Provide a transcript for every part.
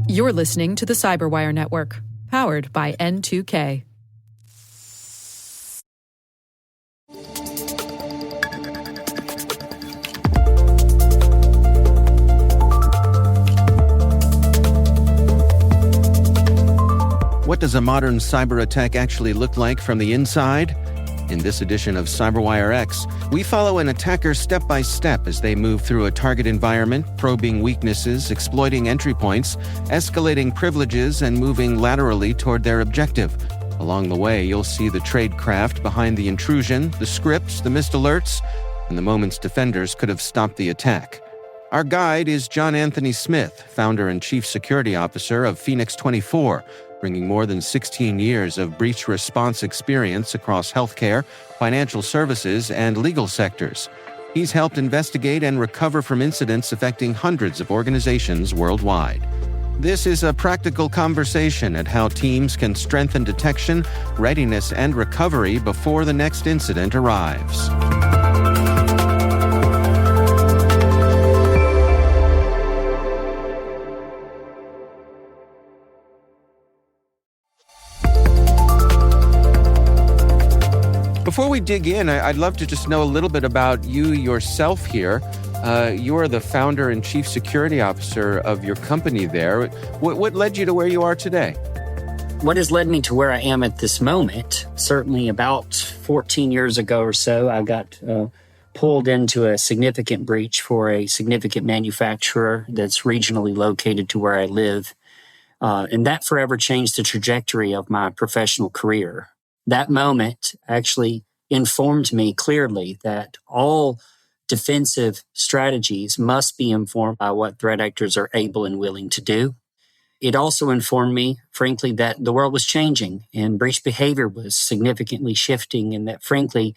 You're listening to the CyberWire Network, powered by N2K. What does a modern cyber attack actually look like from the inside? In this edition of CyberWire-X, we follow an attacker step by step as they move through a target environment, probing weaknesses, exploiting entry points, escalating privileges, and moving laterally toward their objective. Along the way, you'll see the tradecraft behind the intrusion, the scripts, the missed alerts, and the moments defenders could have stopped the attack. Our guide is John Anthony Smith, founder and chief security officer of Phoenix 24, bringing more than 16 years of breach response experience across healthcare, financial services, and legal sectors. He's helped investigate and recover from incidents affecting hundreds of organizations worldwide. This is a practical conversation at how teams can strengthen detection, readiness, and recovery before the next incident arrives. Before we dig in, I'd love to just know a little bit about you yourself here. You are the founder and chief security officer of your company there. What led you to where you are today? What has led me to where I am at this moment, certainly about 14 years ago or so, I got pulled into a significant breach for a significant manufacturer that's regionally located to where I live. And that forever changed the trajectory of my professional career. That moment actually informed me clearly that all defensive strategies must be informed by what threat actors are able and willing to do. It also informed me, frankly, that the world was changing and breach behavior was significantly shifting, and that, frankly,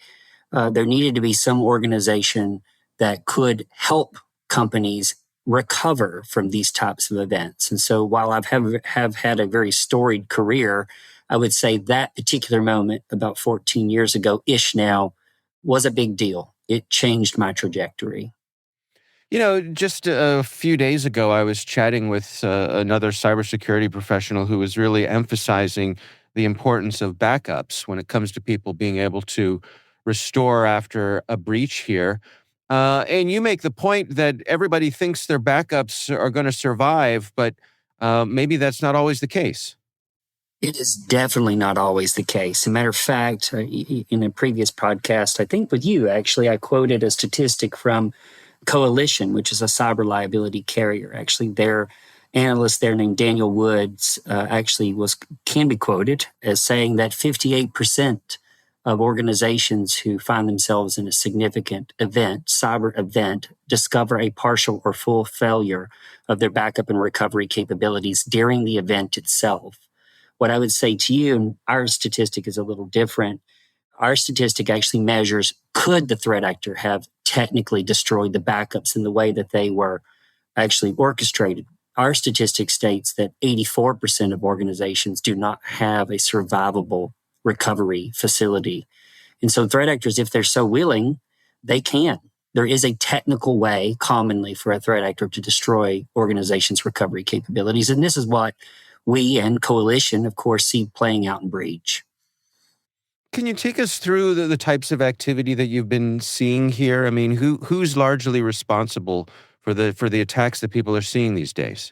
there needed to be some organization that could help companies recover from these types of events. And so while I have had a very storied career, I would say that particular moment about 14 years ago-ish now was a big deal. It changed my trajectory. You know, just a few days ago, I was chatting with another cybersecurity professional who was really emphasizing the importance of backups when it comes to people being able to restore after a breach here. And you make the point that everybody thinks their backups are going to survive, but maybe that's not always the case. It is definitely not always the case. As a matter of fact, in a previous podcast, I think with you, actually, I quoted a statistic from Coalition, which is a cyber liability carrier. Actually, their analyst there named Daniel Woods can be quoted as saying that 58% of organizations who find themselves in a significant event, cyber event, discover a partial or full failure of their backup and recovery capabilities during the event itself. What I would say to you, and our statistic is a little different, our statistic actually measures, could the threat actor have technically destroyed the backups in the way that they were actually orchestrated? Our statistic states that 84% of organizations do not have a survivable recovery facility. And so threat actors, if they're so willing, they can. There is a technical way commonly for a threat actor to destroy organizations' recovery capabilities. And this is what we and Coalition, of course, see playing out in breach. Can you take us through the types of activity that you've been seeing here? I mean, who's largely responsible for the attacks that people are seeing these days?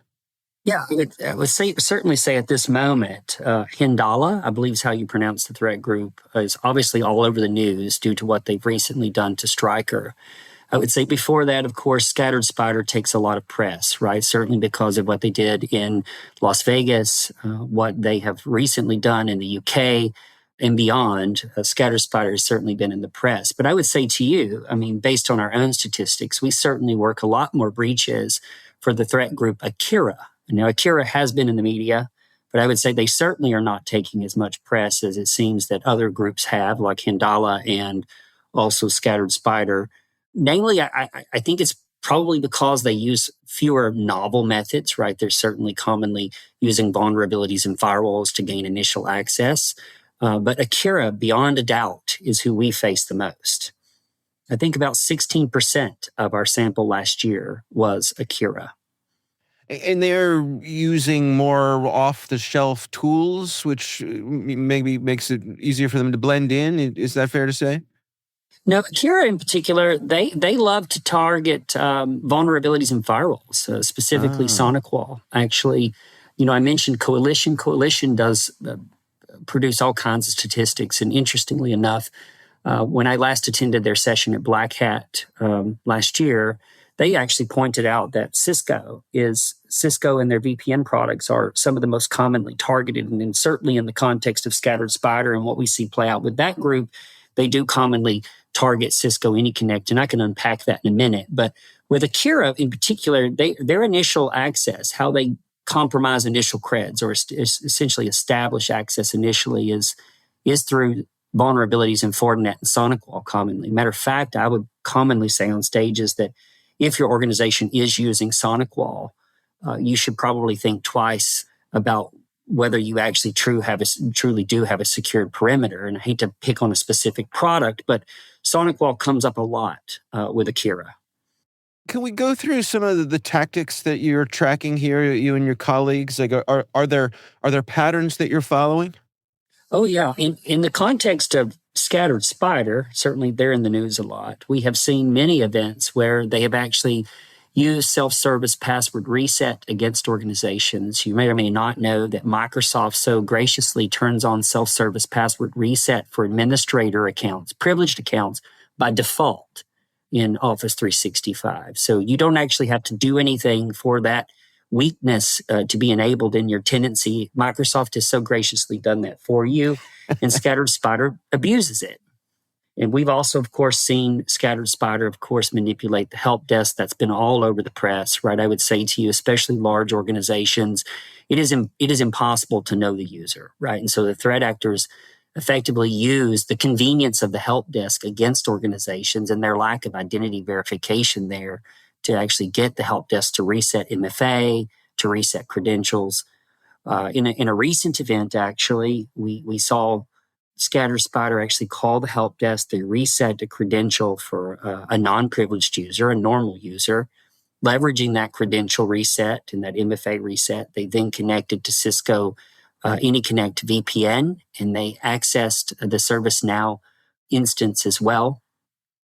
Yeah, I would certainly say at this moment, Hindala, I believe is how you pronounce the threat group, is obviously all over the news due to what they've recently done to Stryker. I would say before that, of course, Scattered Spider takes a lot of press, right? Certainly because of what they did in Las Vegas, what they have recently done in the UK and beyond. Scattered Spider has certainly been in the press. But I would say to you, I mean, based on our own statistics, we certainly work a lot more breaches for the threat group Akira. Now, Akira has been in the media, but I would say they certainly are not taking as much press as it seems that other groups have, like Hindala and also Scattered Spider. Namely, I think it's probably because they use fewer novel methods, right? They're certainly commonly using vulnerabilities in firewalls to gain initial access. But Akira, beyond a doubt, is who we face the most. I think about 16% of our sample last year was Akira. And they're using more off-the-shelf tools, which maybe makes it easier for them to blend in. Is that fair to say? No, Kira in particular, they love to target vulnerabilities in firewalls, specifically SonicWall. Actually, I mentioned Coalition. Coalition does produce all kinds of statistics, and interestingly enough, when I last attended their session at Black Hat last year, they actually pointed out that Cisco and their VPN products are some of the most commonly targeted, and then certainly in the context of Scattered Spider and what we see play out with that group, they do commonly target Cisco AnyConnect, and I can unpack that in a minute. But with Akira in particular, their initial access, how they compromise initial creds or essentially establish access initially is through vulnerabilities in Fortinet and SonicWall commonly. Matter of fact, I would commonly say on stages that if your organization is using SonicWall, you should probably think twice about whether you actually truly do have a secured perimeter. And I hate to pick on a specific product, but SonicWall comes up a lot with Akira. Can we go through some of the tactics that you're tracking here, you and your colleagues? Like, are there patterns that you're following? Oh, yeah. In the context of Scattered Spider, certainly they're in the news a lot. We have seen many events where they have actually used self-service password reset against organizations. You may or may not know that Microsoft so graciously turns on self-service password reset for administrator accounts, privileged accounts, by default in Office 365. So you don't actually have to do anything for that weakness to be enabled in your tenancy. Microsoft has so graciously done that for you, and Scattered Spider abuses it. And we've also, of course, seen Scattered Spider, of course, manipulate the help desk. That's been all over the press, right? I would say to you, especially large organizations, it is impossible to know the user, right? And so the threat actors effectively use the convenience of the help desk against organizations and their lack of identity verification there to actually get the help desk to reset MFA, to reset credentials. In a recent event, actually, we saw Scattered Spider actually call the help desk. They reset a credential for a non-privileged user, a normal user. Leveraging that credential reset and that MFA reset, they then connected to Cisco AnyConnect VPN, and they accessed the ServiceNow instance as well.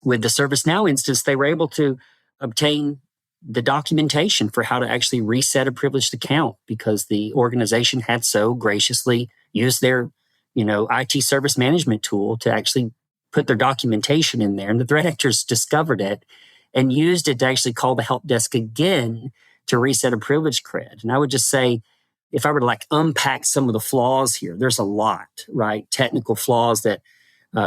With the ServiceNow instance, they were able to obtain the documentation for how to actually reset a privileged account because the organization had so graciously used their IT service management tool to actually put their documentation in there. And the threat actors discovered it and used it to actually call the help desk again to reset a privilege cred. And I would just say, if I were to unpack some of the flaws here, there's a lot, right? Technical flaws that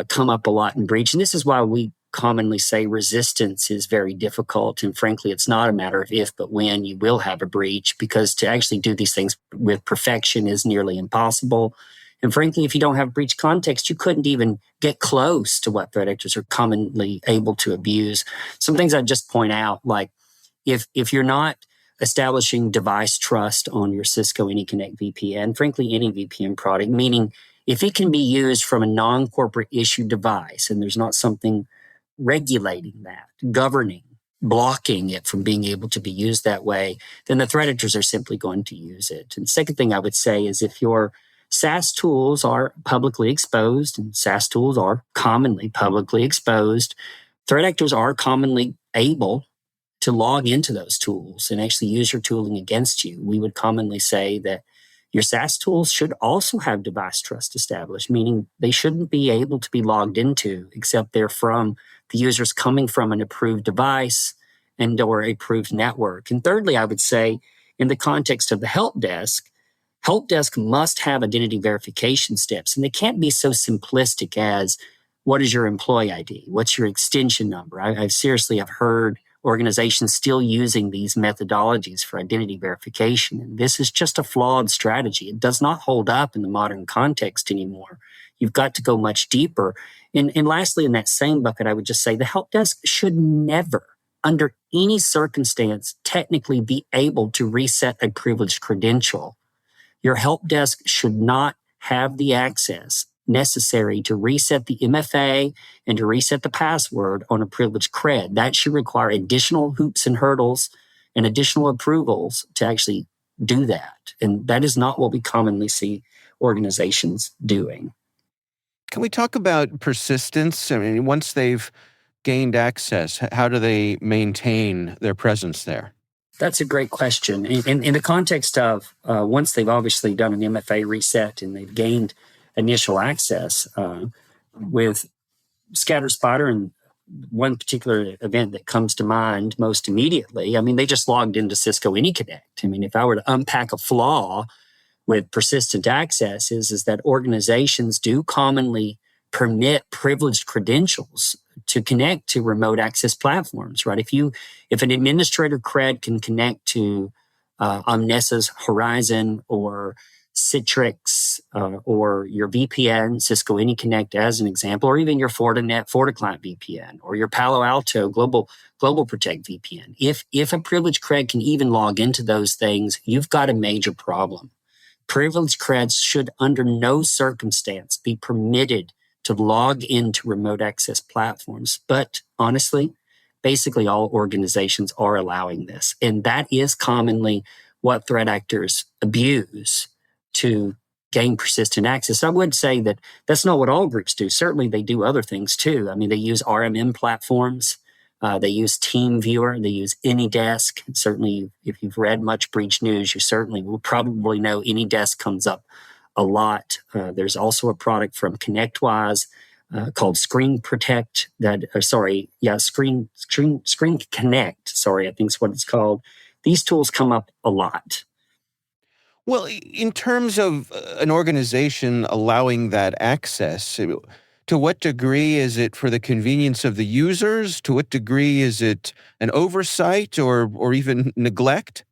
come up a lot in breach. And this is why we commonly say resistance is very difficult. And frankly, it's not a matter of if, but when you will have a breach, because to actually do these things with perfection is nearly impossible. And frankly, if you don't have breach context, you couldn't even get close to what threat actors are commonly able to abuse. Some things I'd just point out, like if you're not establishing device trust on your Cisco AnyConnect VPN, frankly, any VPN product, meaning if it can be used from a non-corporate issued device and there's not something regulating that, governing, blocking it from being able to be used that way, then the threat actors are simply going to use it. And the second thing I would say is if your SaaS tools are publicly exposed, and SaaS tools are commonly publicly exposed, threat actors are commonly able to log into those tools and actually use your tooling against you. We would commonly say that your SaaS tools should also have device trust established, meaning they shouldn't be able to be logged into except they're from the users coming from an approved device and or approved network. And thirdly, I would say in the context of the help desk must have identity verification steps. And they can't be so simplistic as, what is your employee ID? What's your extension number? I seriously have heard organizations still using these methodologies for identity verification. And this is just a flawed strategy. It does not hold up in the modern context anymore. You've got to go much deeper. And lastly, in that same bucket, I would just say the help desk should never, under any circumstance, technically be able to reset a privileged credential. Your help desk should not have the access necessary to reset the MFA and to reset the password on a privileged cred. That should require additional hoops and hurdles and additional approvals to actually do that. And that is not what we commonly see organizations doing. Can we talk about persistence? I mean, once they've gained access, how do they maintain their presence there? That's a great question. In the context of once they've obviously done an MFA reset and they've gained initial access with ScatterSpider, and one particular event that comes to mind most immediately, I mean, they just logged into Cisco AnyConnect. I mean, if I were to unpack a flaw with persistent access is that organizations do commonly permit privileged credentials to connect to remote access platforms, right? If an administrator cred can connect to Omnisa's Horizon or Citrix or your VPN, Cisco AnyConnect as an example, or even your FortiNet, FortiClient VPN, or your Palo Alto Global Protect VPN. If a privileged cred can even log into those things, you've got a major problem. Privileged creds should under no circumstance be permitted to log into remote access platforms. But honestly, basically all organizations are allowing this. And that is commonly what threat actors abuse to gain persistent access. I would say that that's not what all groups do. Certainly they do other things too. I mean, they use RMM platforms. They use TeamViewer. They use AnyDesk. And certainly, if you've read much breach news, you certainly will probably know AnyDesk comes up a lot. There's also a product from ConnectWise called Screen Protect. Screen Connect. Sorry, I think is what it's called. These tools come up a lot. Well, in terms of an organization allowing that access, to what degree is it for the convenience of the users? To what degree is it an oversight or even neglect?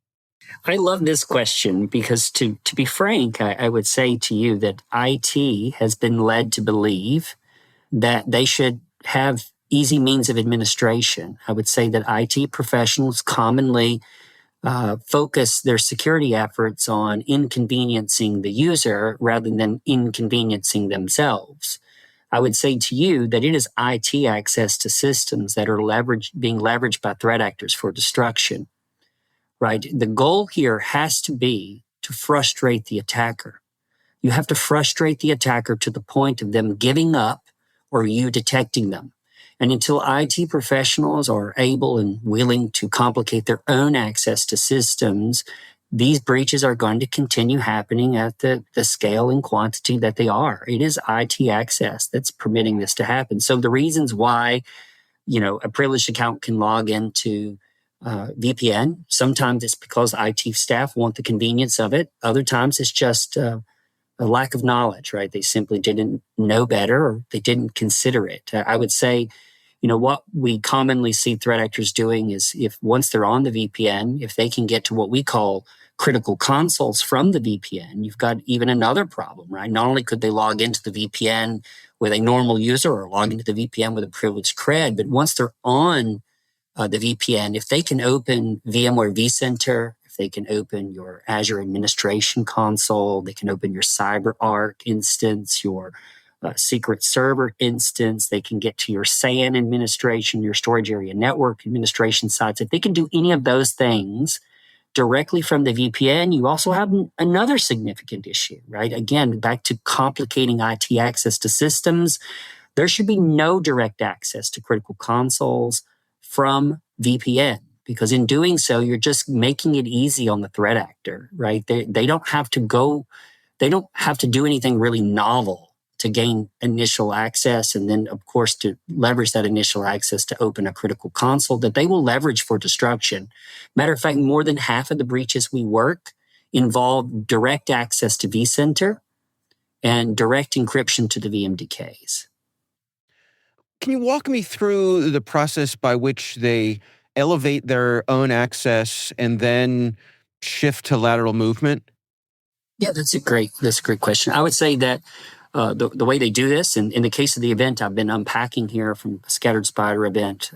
I love this question because to be frank, I would say to you that IT has been led to believe that they should have easy means of administration. I would say that IT professionals commonly focus their security efforts on inconveniencing the user rather than inconveniencing themselves. I would say to you that it is IT access to systems that are being leveraged by threat actors for destruction, right? The goal here has to be to frustrate the attacker. You have to frustrate the attacker to the point of them giving up or you detecting them. And until IT professionals are able and willing to complicate their own access to systems, these breaches are going to continue happening at the scale and quantity that they are. It is IT access that's permitting this to happen. So the reasons why, a privileged account can log into VPN, sometimes it's because IT staff want the convenience of it. Other times it's just a lack of knowledge, right? They simply didn't know better or they didn't consider it. I would say, what we commonly see threat actors doing is if once they're on the VPN, if they can get to what we call critical consoles from the VPN, you've got even another problem, right? Not only could they log into the VPN with a normal user or log into the VPN with a privileged cred, but once they're on the VPN, if they can open VMware vCenter, if they can open your Azure Administration Console, they can open your CyberArk instance, your secret server instance, they can get to your SAN administration, your storage area network administration sites. If they can do any of those things directly from the VPN, you also have another significant issue, right? Again, back to complicating IT access to systems. There should be no direct access to critical consoles from VPN, because in doing so, you're just making it easy on the threat actor, right? They don't have to do anything really novel to gain initial access, and then, of course, to leverage that initial access to open a critical console that they will leverage for destruction. Matter of fact, more than half of the breaches we work involve direct access to vCenter and direct encryption to the VMDKs. Can you walk me through the process by which they elevate their own access and then shift to lateral movement? Yeah, that's a great question. I would say that the way they do this, and in the case of the event I've been unpacking here from a ScatterSpider event,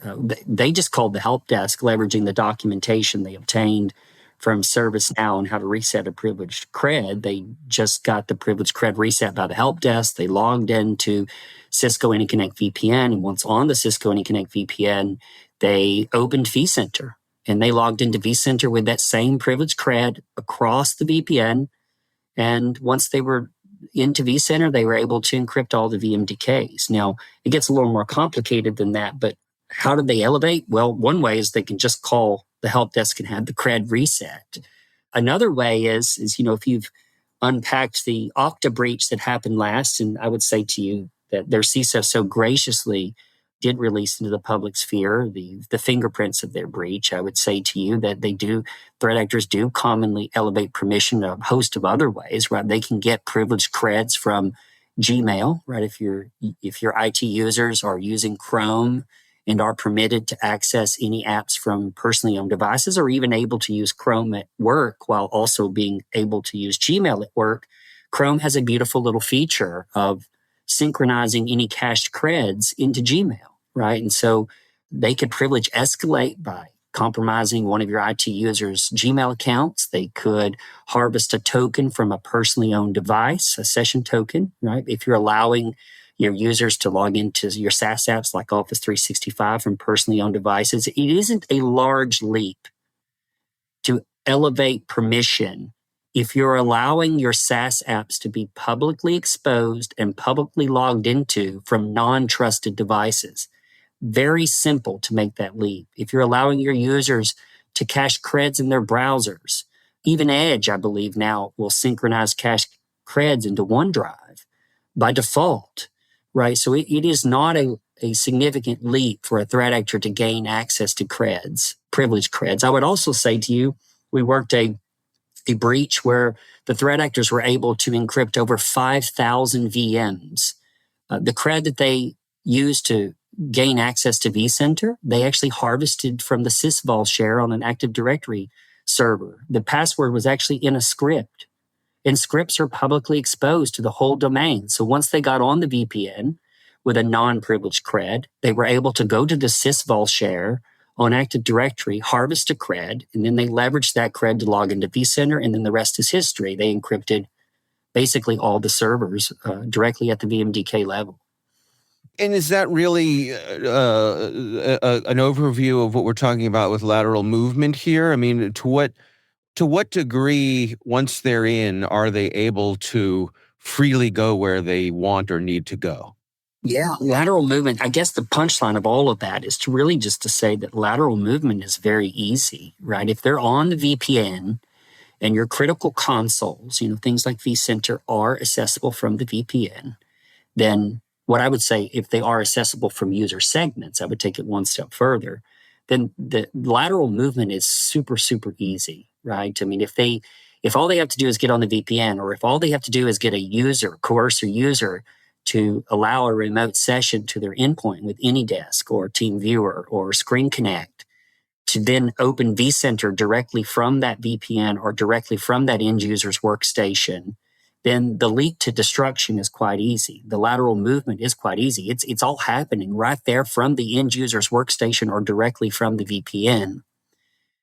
they just called the help desk, leveraging the documentation they obtained from ServiceNow on how to reset a privileged cred. They just got the privileged cred reset by the help desk. They logged into Cisco AnyConnect VPN, and once on the Cisco AnyConnect VPN, they opened vCenter and they logged into vCenter with that same privileged cred across the VPN. And once they were into vCenter, they were able to encrypt all the VMDKs. Now, it gets a little more complicated than that, but how did they elevate? Well, one way is they can just call the help desk and have the cred reset. Another way is if you've unpacked the Okta breach that happened last, and I would say to you that their CISO so graciously did release into the public sphere the fingerprints of their breach. I would say to you that threat actors do commonly elevate permission a host of other ways, right? They can get privileged creds from Gmail, right? If your IT users are using Chrome and are permitted to access any apps from personally owned devices, or even able to use Chrome at work while also being able to use Gmail at work, Chrome has a beautiful little feature of synchronizing any cached creds into Gmail, right? And so they could privilege escalate by compromising one of your IT users' Gmail accounts. They could harvest a token from a personally owned device, a session token, right? If you're allowing your users to log into your SaaS apps like Office 365 from personally owned devices, it isn't a large leap to elevate permission if you're allowing your SaaS apps to be publicly exposed and publicly logged into from non-trusted devices. Very simple to make that leap. If you're allowing your users to cache creds in their browsers, even Edge, I believe now, will synchronize cache creds into OneDrive by default, right? So it is not a significant leap for a threat actor to gain access to creds, privileged creds. I would also say to you, we worked a breach where the threat actors were able to encrypt over 5,000 VMs. The cred that they used to gain access to vCenter, they actually harvested from the sysvol share on an Active Directory server. The password was actually in a script, and scripts are publicly exposed to the whole domain. So once they got on the VPN with a non-privileged cred, they were able to go to the sysvol share on Active Directory, harvest a cred, and then they leveraged that cred to log into vCenter, and then the rest is history. They encrypted basically all the servers directly at the VMDK level. And is that really an overview of what we're talking about with lateral movement here? I mean, to what degree, once they're in, are they able to freely go where they want or need to go? Yeah, lateral movement, I guess the punchline of all of that is to really just to say that lateral movement is very easy, right? If they're on the VPN and your critical consoles, things like vCenter are accessible from the VPN, then what I would say, if they are accessible from user segments, I would take it one step further, then the lateral movement is super, super easy, right? I mean, if all they have to do is get on the VPN, or if all they have to do is get coerce a user to allow a remote session to their endpoint with AnyDesk or TeamViewer or Screen Connect, to then open vCenter directly from that VPN or directly from that end user's workstation, then the leap to destruction is quite easy. The lateral movement is quite easy. It's all happening right there from the end user's workstation or directly from the VPN.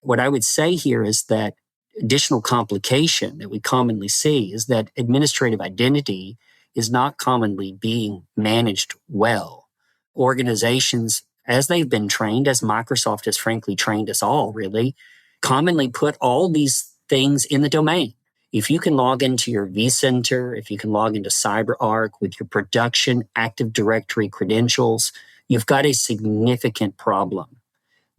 What I would say here is that additional complication that we commonly see is that administrative identity is not commonly being managed well. Organizations, as they've been trained, as Microsoft has frankly trained us all, really, commonly put all these things in the domain. If you can log into your vCenter, if you can log into CyberArk with your production Active Directory credentials, you've got a significant problem.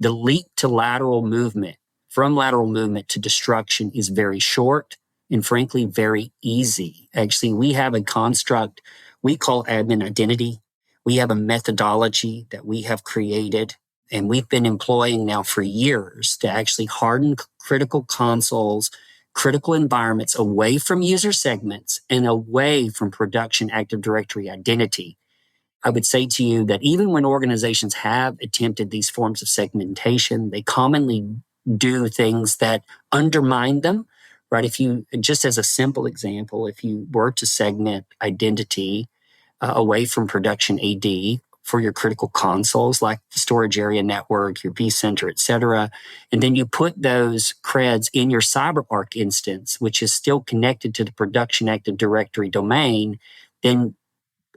The leap to lateral movement, from lateral movement to destruction, is very short and frankly very easy. Actually, we have a construct we call admin identity. We have a methodology that we have created and we've been employing now for years to actually harden critical consoles, critical environments away from user segments and away from production Active Directory identity. I would say to you that even when organizations have attempted these forms of segmentation, they commonly do things that undermine them, right? If you, just as a simple example, if you were to segment identity away from production AD for your critical consoles, like the storage area network, your vCenter, et cetera, and then you put those creds in your CyberArk instance, which is still connected to the production Active Directory domain, then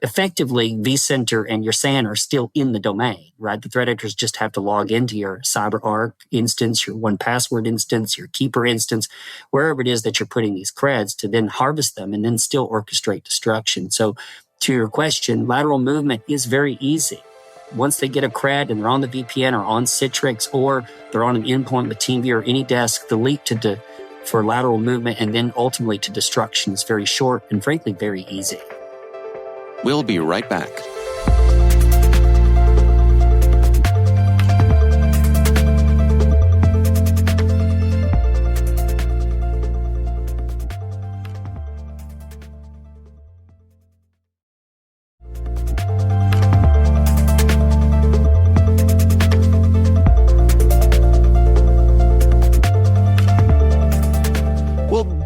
effectively, vCenter and your SAN are still in the domain, right? The threat actors just have to log into your CyberArk instance, your 1Password instance, your Keeper instance, wherever it is that you're putting these creds, to then harvest them and then still orchestrate destruction. So to your question, lateral movement is very easy. Once they get a cred and they're on the VPN or on Citrix, or they're on an endpoint with TeamViewer or any desk, the leap for lateral movement and then ultimately to destruction is very short and frankly very easy. We'll be right back.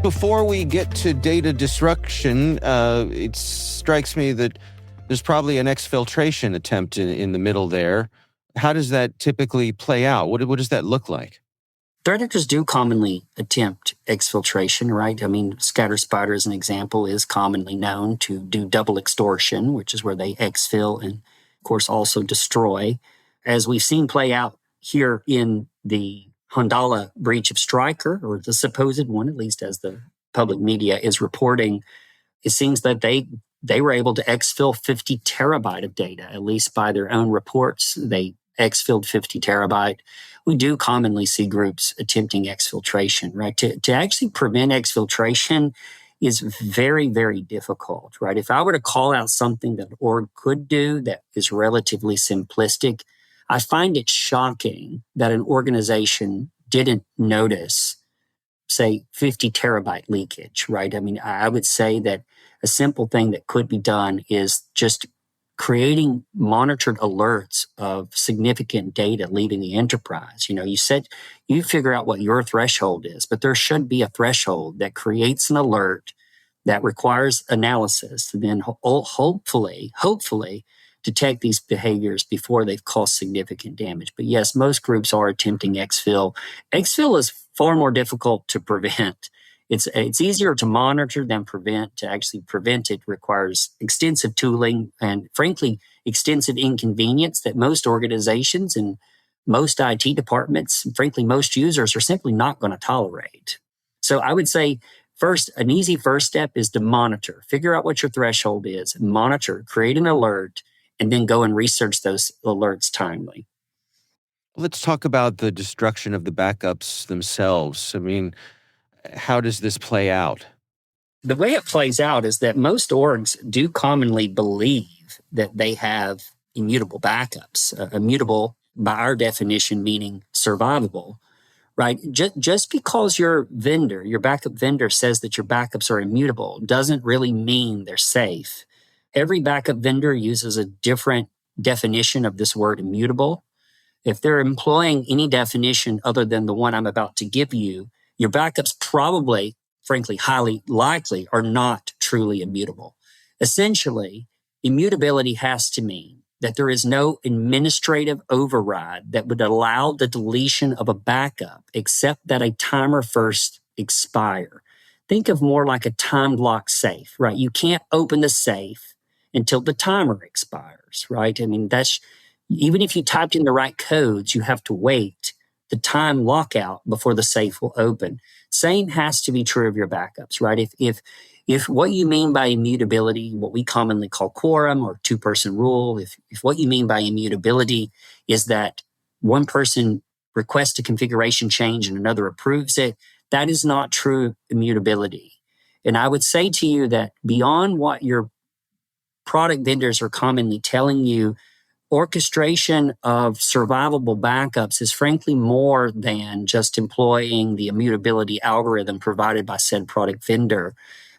Before we get to data destruction, it strikes me that there's probably an exfiltration attempt in the middle there. How does that typically play out? What does that look like? Threat actors do commonly attempt exfiltration, right? I mean, Scatter Spider, as an example, is commonly known to do double extortion, which is where they exfil and, of course, also destroy. As we've seen play out here in the Hondalah breach of Stryker, or the supposed one, at least as the public media is reporting, it seems that they were able to exfil 50 terabyte of data, at least by their own reports. They exfilled 50 terabyte. We do commonly see groups attempting exfiltration, right? To actually prevent exfiltration is very, very difficult, right? If I were to call out something that an org could do that is relatively simplistic, I find it shocking that an organization didn't notice, say, 50 terabyte leakage, right? I mean, I would say that a simple thing that could be done is just creating monitored alerts of significant data leaving the enterprise. You know, you figure out what your threshold is, but there should be a threshold that creates an alert that requires analysis to then hopefully detect these behaviors before they've caused significant damage. But yes, most groups are attempting exfil. Exfil is far more difficult to prevent. It's easier to monitor than prevent. To actually prevent it requires extensive tooling and, frankly, extensive inconvenience that most organizations and most IT departments, and frankly, most users are simply not going to tolerate. So I would say, first, an easy first step is to monitor. Figure out what your threshold is, monitor, create an alert, and then go and research those alerts timely. Let's talk about the destruction of the backups themselves. I mean, how does this play out? The way it plays out is that most orgs do commonly believe that they have immutable backups. Immutable, by our definition, meaning survivable, right? Just because your backup vendor says that your backups are immutable doesn't really mean they're safe. Every backup vendor uses a different definition of this word immutable. If they're employing any definition other than the one I'm about to give you, your backups probably, frankly, highly likely are not truly immutable. Essentially, immutability has to mean that there is no administrative override that would allow the deletion of a backup except that a timer first expire. Think of more like a timed lock safe, right? You can't open the safe until the timer expires, right? I mean, even if you typed in the right codes, you have to wait the time lockout before the safe will open. Same has to be true of your backups, right? If what you mean by immutability, what we commonly call quorum or two-person rule, if what you mean by immutability is that one person requests a configuration change and another approves it, that is not true immutability. And I would say to you that beyond what your product vendors are commonly telling you, orchestration of survivable backups is frankly more than just employing the immutability algorithm provided by said product vendor.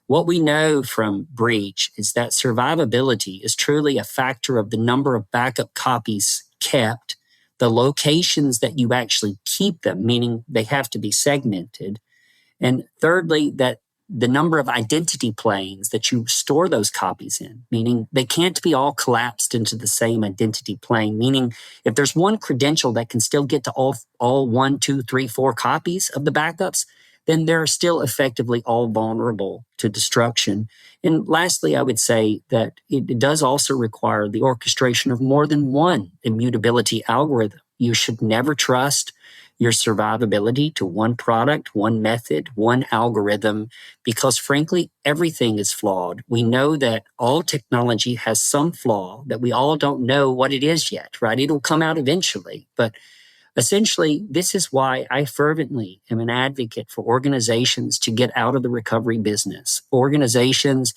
What we know from breach is that survivability is truly a factor of the number of backup copies kept, the locations that you actually keep them, meaning they have to be segmented, and thirdly, that the number of identity planes that you store those copies in, meaning they can't be all collapsed into the same identity plane, meaning if there's one credential that can still get to all 1, 2, 3, 4 copies of the backups, then they're still effectively all vulnerable to destruction. And lastly, I would say that it does also require the orchestration of more than one immutability algorithm. You should never trust your survivability to one product, one method, one algorithm, because frankly, everything is flawed. We know that all technology has some flaw that we all don't know what it is yet, right? It'll come out eventually. But essentially, this is why I fervently am an advocate for organizations to get out of the recovery business. Organizations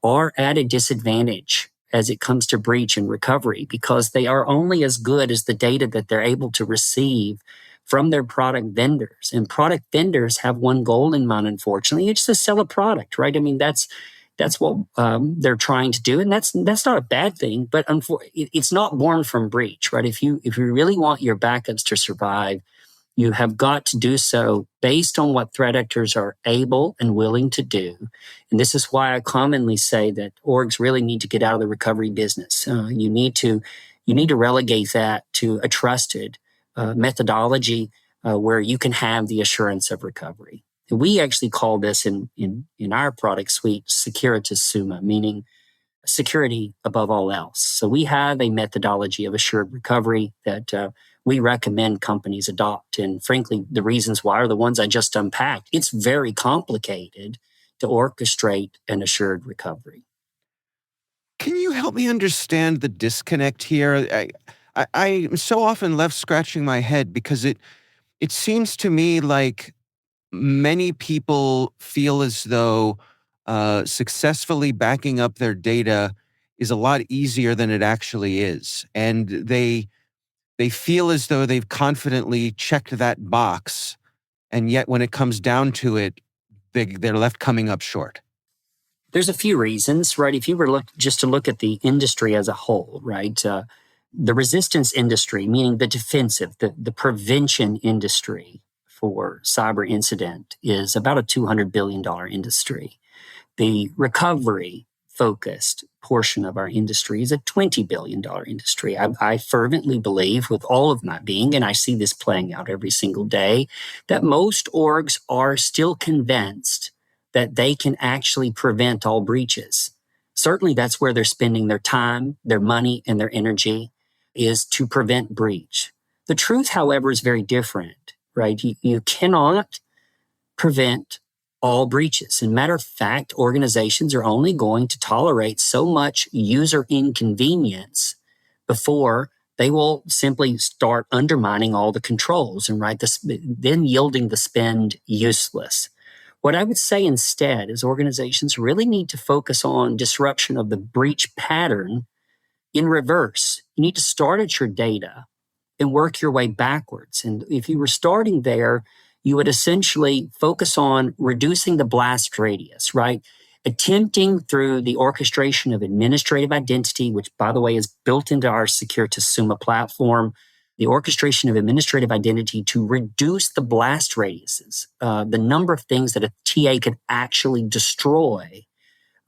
are at a disadvantage as it comes to breach and recovery because they are only as good as the data that they're able to receive from their product vendors. And product vendors have one goal in mind, unfortunately. It's to sell a product, right? I mean, that's what they're trying to do. And that's not a bad thing, but it's not born from breach, right? If you really want your backups to survive, you have got to do so based on what threat actors are able and willing to do. And this is why I commonly say that orgs really need to get out of the recovery business. You need to relegate that to a trusted methodology where you can have the assurance of recovery. And we actually call this in our product suite securitas summa, meaning security above all else. So we have a methodology of assured recovery that we recommend companies adopt. And frankly, the reasons why are the ones I just unpacked. It's very complicated to orchestrate an assured recovery. Can you help me understand the disconnect here? I'm so often left scratching my head because it seems to me like many people feel as though successfully backing up their data is a lot easier than it actually is. And they feel as though they've confidently checked that box. And yet when it comes down to it, they're left coming up short. There's a few reasons, right? If you were just to look at the industry as a whole, right? The resistance industry, meaning the defensive, the prevention industry for cyber incident is about a $200 billion industry. The recovery focused portion of our industry is a $20 billion industry. I fervently believe with all of my being, and I see this playing out every single day, that most orgs are still convinced that they can actually prevent all breaches. Certainly that's where they're spending their time, their money, and their energy is to prevent breach. The truth, however, is very different, right? You cannot prevent all breaches. And matter of fact, organizations are only going to tolerate so much user inconvenience before they will simply start undermining all the controls and then yielding the spend useless. What I would say instead is organizations really need to focus on disruption of the breach pattern in reverse. You need to start at your data and work your way backwards. And if you were starting there, you would essentially focus on reducing the blast radius, right? Attempting through the orchestration of administrative identity, which by the way is built into our securitas summa platform, the orchestration of administrative identity to reduce the blast radiuses, the number of things that a TA could actually destroy.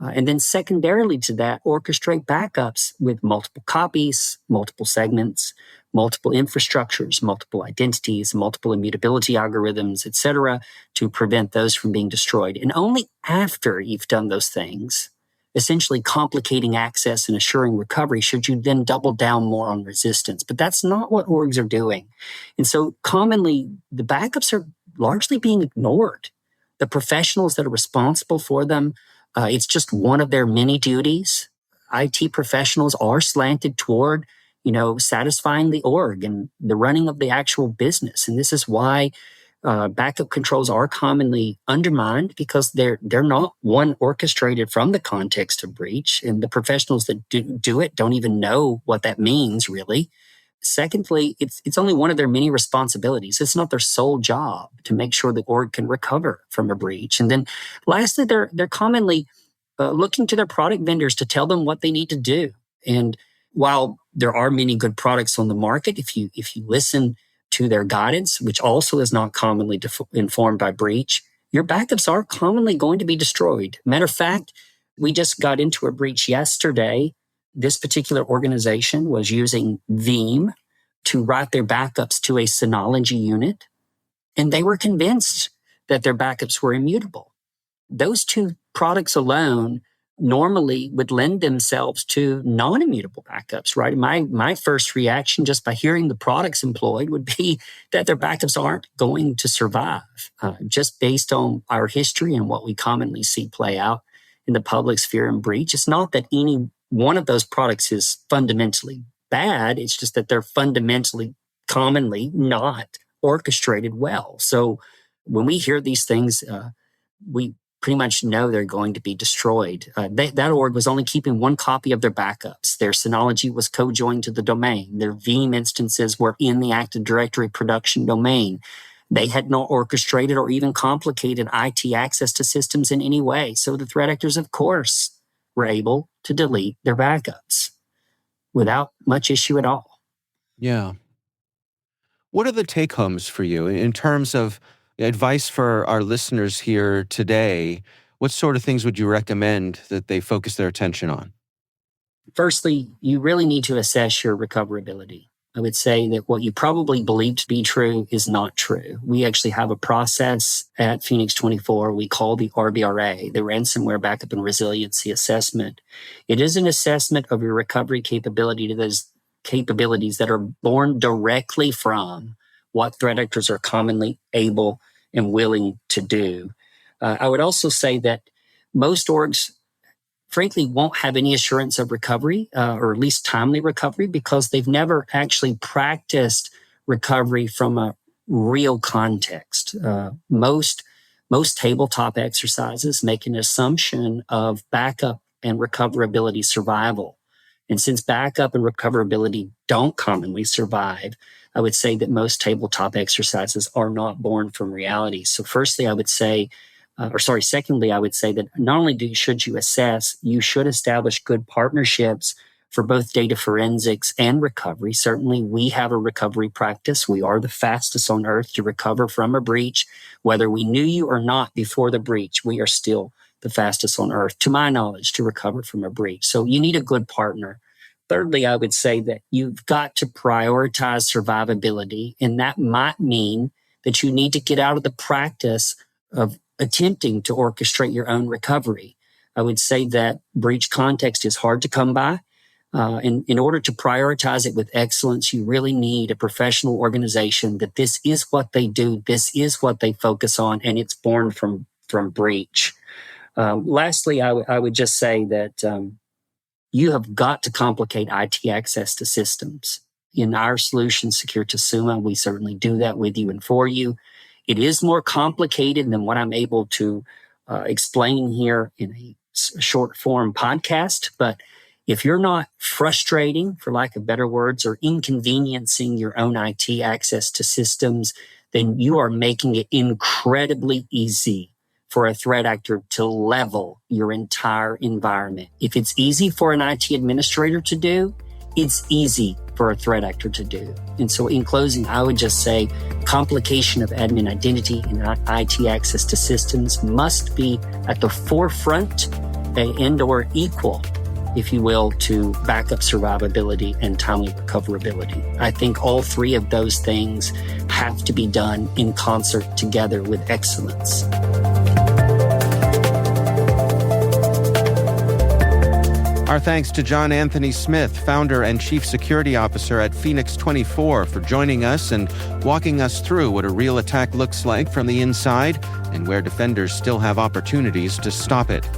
And then secondarily to that, orchestrate backups with multiple copies, multiple segments, multiple infrastructures, multiple identities, multiple immutability algorithms, etc., to prevent those from being destroyed. And only after you've done those things, essentially complicating access and assuring recovery, should you then double down more on resistance. But that's not what orgs are doing. And so commonly, the backups are largely being ignored. The professionals that are responsible for them, it's just one of their many duties. IT professionals are slanted toward, satisfying the org and the running of the actual business. And this is why backup controls are commonly undermined, because they're not, one, orchestrated from the context of breach, and the professionals that do it don't even know what that means, really. Secondly, it's only one of their many responsibilities. It's not their sole job to make sure the org can recover from a breach. And then lastly, they're commonly looking to their product vendors to tell them what they need to do. And while there are many good products on the market, if you listen to their guidance, which also is not commonly informed by breach, your backups are commonly going to be destroyed. Matter of fact, we just got into a breach yesterday. This particular organization was using Veeam to route their backups to a Synology unit, and they were convinced that their backups were immutable. Those two products alone normally would lend themselves to non-immutable backups, right? My first reaction just by hearing the products employed would be that their backups aren't going to survive, just based on our history and what we commonly see play out in the public sphere and breach. It's not that any one of those products is fundamentally bad. It's just that they're fundamentally, commonly not orchestrated well. So when we hear these things, we pretty much know they're going to be destroyed. That org was only keeping one copy of their backups. Their Synology was co-joined to the domain. Their Veeam instances were in the Active Directory production domain. They had not orchestrated or even complicated IT access to systems in any way. So the threat actors, of course, were able to delete their backups without much issue at all. Yeah. What are the take-homes for you in terms of advice for our listeners here today? What sort of things would you recommend that they focus their attention on? Firstly, you really need to assess your recoverability. I would say that what you probably believe to be true is not true. We actually have a process at Phoenix 24 we call the RBRA, the Ransomware Backup and Resiliency Assessment. It is an assessment of your recovery capability to those capabilities that are born directly from what threat actors are commonly able and willing to do. I would also say that most orgs, frankly, won't have any assurance of recovery, or at least timely recovery, because they've never actually practiced recovery from a real context. Most tabletop exercises make an assumption of backup and recoverability survival. And since backup and recoverability don't commonly survive, I would say that most tabletop exercises are not born from reality. So secondly, I would say that not only should you assess, you should establish good partnerships for both data forensics and recovery. Certainly, we have a recovery practice. We are the fastest on earth to recover from a breach. Whether we knew you or not before the breach, we are still the fastest on earth, to my knowledge, to recover from a breach. So you need a good partner. Thirdly, I would say that you've got to prioritize survivability, and that might mean that you need to get out of the practice of attempting to orchestrate your own recovery. I would say that breach context is hard to come by. In order to prioritize it with excellence, you really need a professional organization that this is what they do, this is what they focus on, and it's born from breach. Lastly, I would just say that you have got to complicate IT access to systems. In our solution, Secure to Summa, we certainly do that with you and for you. It is more complicated than what I'm able to explain here in a short form podcast. But if you're not frustrating, for lack of better words, or inconveniencing your own IT access to systems, then you are making it incredibly easy for a threat actor to level your entire environment. If it's easy for an IT administrator to do, it's easy for a threat actor to do. And so in closing, I would just say complication of admin identity and IT access to systems must be at the forefront and or equal, if you will, to backup survivability and timely recoverability. I think all three of those things have to be done in concert together with excellence. Our thanks to John Anthony Smith, founder and chief security officer at Phoenix 24, for joining us and walking us through what a real attack looks like from the inside and where defenders still have opportunities to stop it.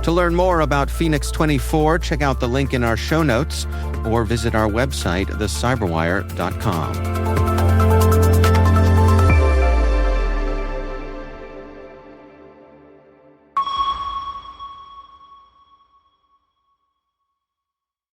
To learn more about Phoenix 24, check out the link in our show notes or visit our website, thecyberwire.com.